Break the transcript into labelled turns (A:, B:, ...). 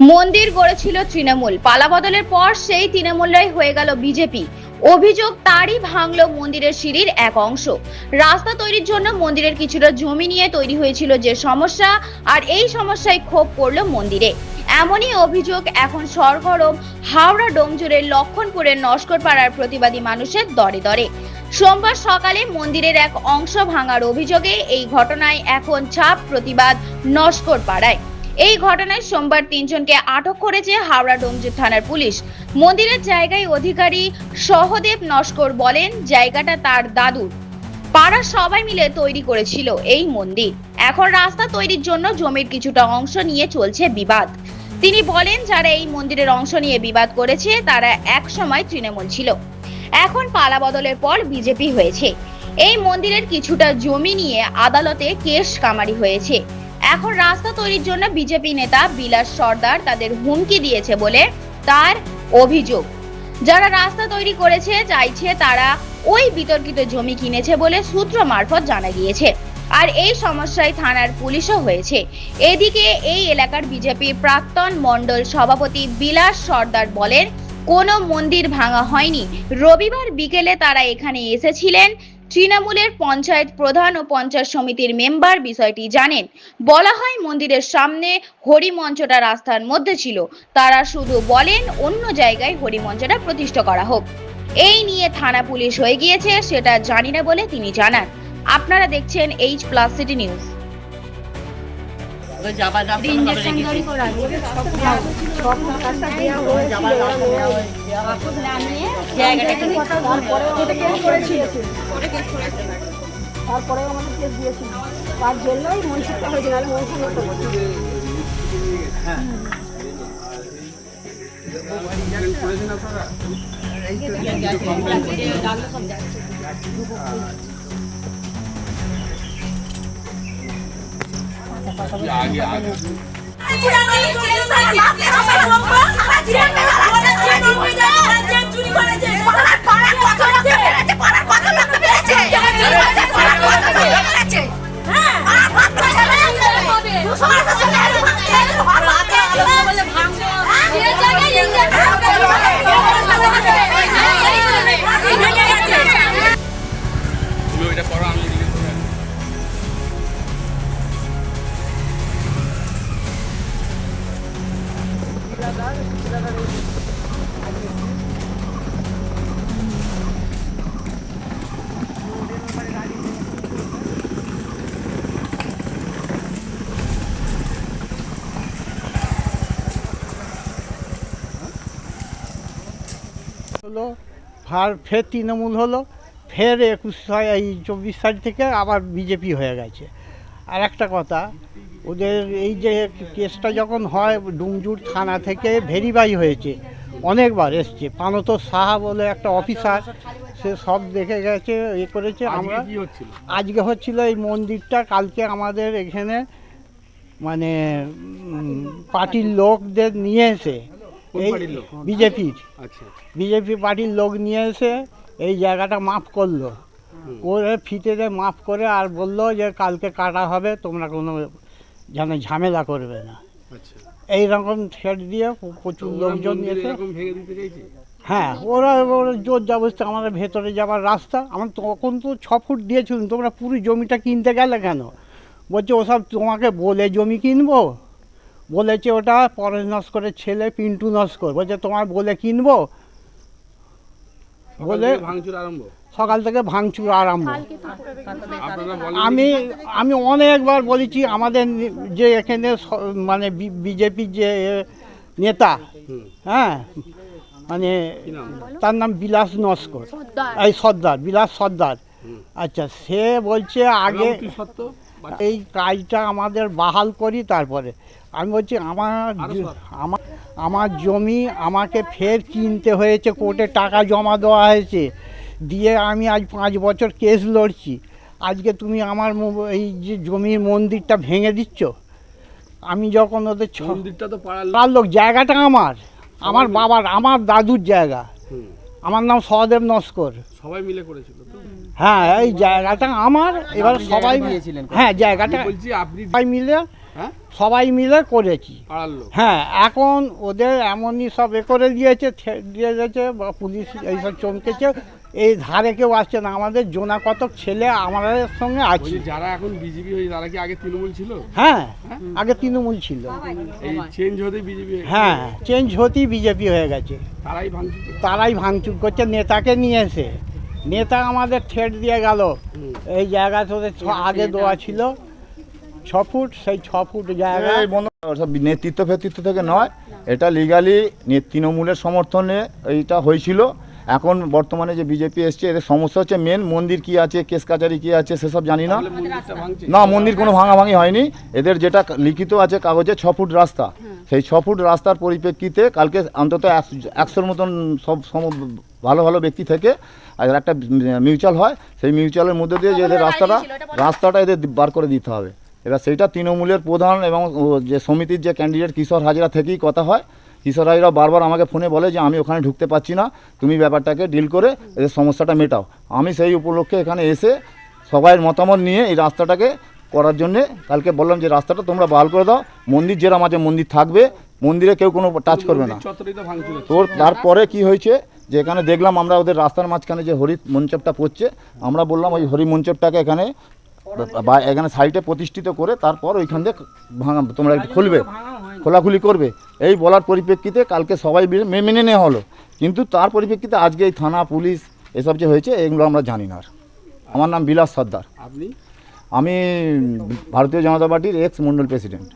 A: মন্দির গড়েছিল তৃণমূল, পালাবদলের পর সেই তৃণমূলই হয়ে গেল বিজেপি। অভিযোগ তারই ভাঙলো মন্দিরের সিঁড়ির এক অংশ। রাস্তা তৈরির জন্য মন্দিরের কিছুটা জমি নিয়ে তৈরি হয়েছিল যে সমস্যা, আর এই সমস্যায় ক্ষোভ পড়লো মন্দিরে। এমনই অভিযোগ এখন সরগরম হাওড়া ডোমজুড়ের লক্ষণপুরের নস্করপাড়ার প্রতিবাদী মানুষের দরে দরে। সোমবার সকালে মন্দিরের এক অংশ ভাঙার অভিযোগে এই ঘটনায় এখন ছাপ প্রতিবাদ নস্করপাড়ায়। এই ঘটনায় সোমবার 3 জনকে আটক করেছে হাওড়া ডোমজুর থানার পুলিশ। মন্দিরের জায়গায় অধিকারী সহদেব নস্কর বলেন, জায়গাটা তার দাদুর। পাড়ার সবাই মিলে তৈরি করেছিল এই মন্দির। এখন রাস্তা তৈরির জন্য জমির কিছুটা অংশ নিয়ে চলছে বিবাদ। তিনি বলেন, যারা এই মন্দিরের অংশ নিয়ে বিবাদ করেছে তারা এক সময় তৃণমূল ছিল, এখন পালা বদলের পর বিজেপি হয়েছে। এই মন্দিরের কিছুটা জমি নিয়ে আদালতে কেস কামারি হয়েছে। এখন রাস্তা তৈরির জন্য বিজেপি নেতা বিলাস সর্দার তাদের হুমকি দিয়েছে বলে তার অভিযোগ। যারা রাস্তা তৈরি করেছে চাইছে তারা ওই বিতর্কিত জমি কিনেছে বলে সূত্র মারফত জানা গিয়েছে। আর এই সমস্যায় থানার পুলিশও হয়েছে। এদিকে এই এলাকার বিজেপির প্রাক্তন মণ্ডল সভাপতি বিলাস সর্দার বলেন, কোনো মন্দির ভাঙা হয়নি। রবিবার বিকেলে তারা এখানে এসেছিলেন। তৃণমূলের পঞ্চায়েত প্রধান ও পঞ্চায়েত সমিতির মেম্বার বিষয়টি জানেন। বলা হয় মন্দিরের সামনে হরিমঞ্চটা রাস্তার মধ্যে ছিল, তারা শুধু বলেন অন্য জায়গায় হরিমঞ্চটা প্রতিষ্ঠা করা হোক। এই নিয়ে থানা পুলিশ হয়ে গিয়েছে সেটা জানি না বলে তিনি জানান। আপনারা দেখছেন H+ সিটি নিউজ।
B: তারপরে আমাদের কেস দিয়েছিল, তার জন্যই মনসুখটা হয়েছিল। আর মনসুখ
C: হলো, ফের তৃণমূল হলো, ফের 24 তারিখ থেকে আবার বিজেপি হয়ে গেছে। আর একটা কথা, ওদের এই যে কেসটা যখন হয় ডুমজুর থানা থেকে ভেরিফাই হয়েছে, অনেকবার এসছে। পানত সাহা বলে একটা অফিসার, সে সব দেখে গেছে, করেছে। আমরা আজকে হচ্ছিল এই মন্দিরটা, কালকে আমাদের এখানে মানে পার্টির লোকদের নিয়ে এসে এই বিজেপি পার্টির লোক নিয়ে এসে এই জায়গাটা মাপ করলো, করে ফিতেতে মাপ করে আর বললো যে কালকে কাটা হবে, তোমরা কোনো যেন ঝামেলা করবে না। এইরকম থ্রেট দিয়ে প্রচুর লোকজন এসে, হ্যাঁ, ওরা জোর জবরদস্তি আমাদের ভেতরে যাওয়ার রাস্তা। আমার তখন তো 6 ফুট দিয়েছিলাম, তোমরা পুরো জমিটা কিনতে গেলে কেন? বলছে ওসব তোমাকে বলে জমি কিনবো, বলেছে ওটা পরেশ নস্করের ছেলে পিন্টু নস্কর, বলছে তোমার বলে কিনবো, বলে সকাল থেকে ভাঙচুর আরম্ভ। আমি অনেকবার বলেছি, আমাদের যে এখানে মানে বিজেপির যে নেতা, হ্যাঁ, মানে তার নাম বিলাস নস্কর, এই সর্দার, বিলাস সর্দার। আচ্ছা, সে বলছে আগে এই কাজটা আমাদের বাহাল করি, তারপরে আমি বলছি আমার জমি আমাকে ফের কিনতে হয়েছে, কোর্টে টাকা জমা দেওয়া হয়েছে, দিয়ে আমি আজ 5 বছর কেস লড়ছি। আজকে তুমি আমার এই যে জমির মন্দিরটা ভেঙে দিচ্ছ। আমি যখন ওদের মন্দিরটা তো পাড়ার লোক, জায়গাটা আমার বাবার, আমার দাদুর জায়গা, আমার নাম সহদেব নস্কর, সবাই মিলে করেছিল। হ্যাঁ, এই জায়গাটা আমার। এবার সবাই, হ্যাঁ, জায়গাটা সবাই মিলে সবাই মিলে করেছি।
D: পাড়ার লোক।
C: হ্যাঁ, এখন ওদের এমনই সব করে দিয়েছে, দিয়ে গেছে বা পুলিশ এইসব চমকেছে, এই ধারে কেউ আসছে না। আমাদের জোনা কতক ছেলে আমাদের সঙ্গে আছে।
D: বলছি যারা এখন বিজেপি হয়েছে তারা কি আগে তৃণমূল ছিল?
C: হ্যাঁ, আগে তৃণমূল ছিল।
D: এই চেঞ্জ হতে বিজেপি
C: হ্যাঁ, চেঞ্জ হতেই বিজেপি হয়ে গেছে।
D: তারাই ভাঙচুর করছে।
C: তারাই ভাঙচুর করছে, নেতাকে নিয়ে এসে। নেতা আমাদের ঠেট দিয়ে গেল, এই জায়গা তোদের আগে দেওয়া ছিল 6 ফুট, সেই 6 ফুট জায়গা
E: এই বন্ধ সব নেতৃত্ব ফেতৃত্ব থেকে নয়, এটা লিগালি তৃণমূলের সমর্থনে এইটা হয়েছিল। এখন বর্তমানে যে বিজেপি এসছে, এদের সমস্যা হচ্ছে মেন মন্দির কি আছে, কেস কাচারি কি আছে সেসব জানি না।
D: তাহলে মন্দিরটা ভাঙছে?
E: না, মন্দির কোনো ভাঙাভাঙি হয়নি। এদের যেটা লিখিত আছে কাগজে 6 ফুট রাস্তা, সেই 6 ফুট রাস্তার পরিপ্রেক্ষিতে কালকে অন্তত 100-র মতন সব ভালো ভালো ব্যক্তি থেকে আর একটা মিউচুয়াল হয়, সেই মিউচুয়ালের মধ্যে দিয়ে যে এদের রাস্তাটা এদের বার করে দিতে হবে। এবার সেইটা তৃণমূলের প্রধান এবং যে সমিতির যে ক্যান্ডিডেট কিশোর হাজরা থেকেই কথা হয়। কিশোর হাজরা বারবার আমাকে ফোনে বলে যে আমি ওখানে ঢুকতে পারছি না, তুমি ব্যাপারটাকে ডিল করে এদের সমস্যাটা মেটাও। আমি সেই উপলক্ষে এখানে এসে সবাইয়ের মতামত নিয়ে এই রাস্তাটাকে করার জন্যে কালকে বললাম যে রাস্তাটা তোমরা বহাল করে দাও, মন্দির যেরকম আছে মন্দির থাকবে, মন্দিরে কেউ কোনো টাচ করবে না।
D: মন্দির চত্বরেই তো ভাঙচুর হচ্ছে।
E: তোর তারপরে কি হয়েছে যে এখানে দেখলাম আমরা ওদের রাস্তার মাঝখানে যে হরি মঞ্চপটা পড়ছে, আমরা বললাম ওই হরি মঞ্চপটাকে এখানে এখানে সাইডে প্রতিষ্ঠিত করে তারপর ওইখান থেকে ভাঙা তোমরা একটু খুলবে, খোলাখুলি করবে, এই বলার পরিপ্রেক্ষিতে কালকে সবাই মেনে নেওয়া হলো। কিন্তু তার পরিপ্রেক্ষিতে আজকে এই থানা পুলিশ এসব যে হয়েছে এগুলো আমরা জানি না। আর আমার নাম বিলাস সর্দার,
D: আপনি?
E: আমি ভারতীয় জনতা পার্টির এক্স মন্ডল প্রেসিডেন্ট।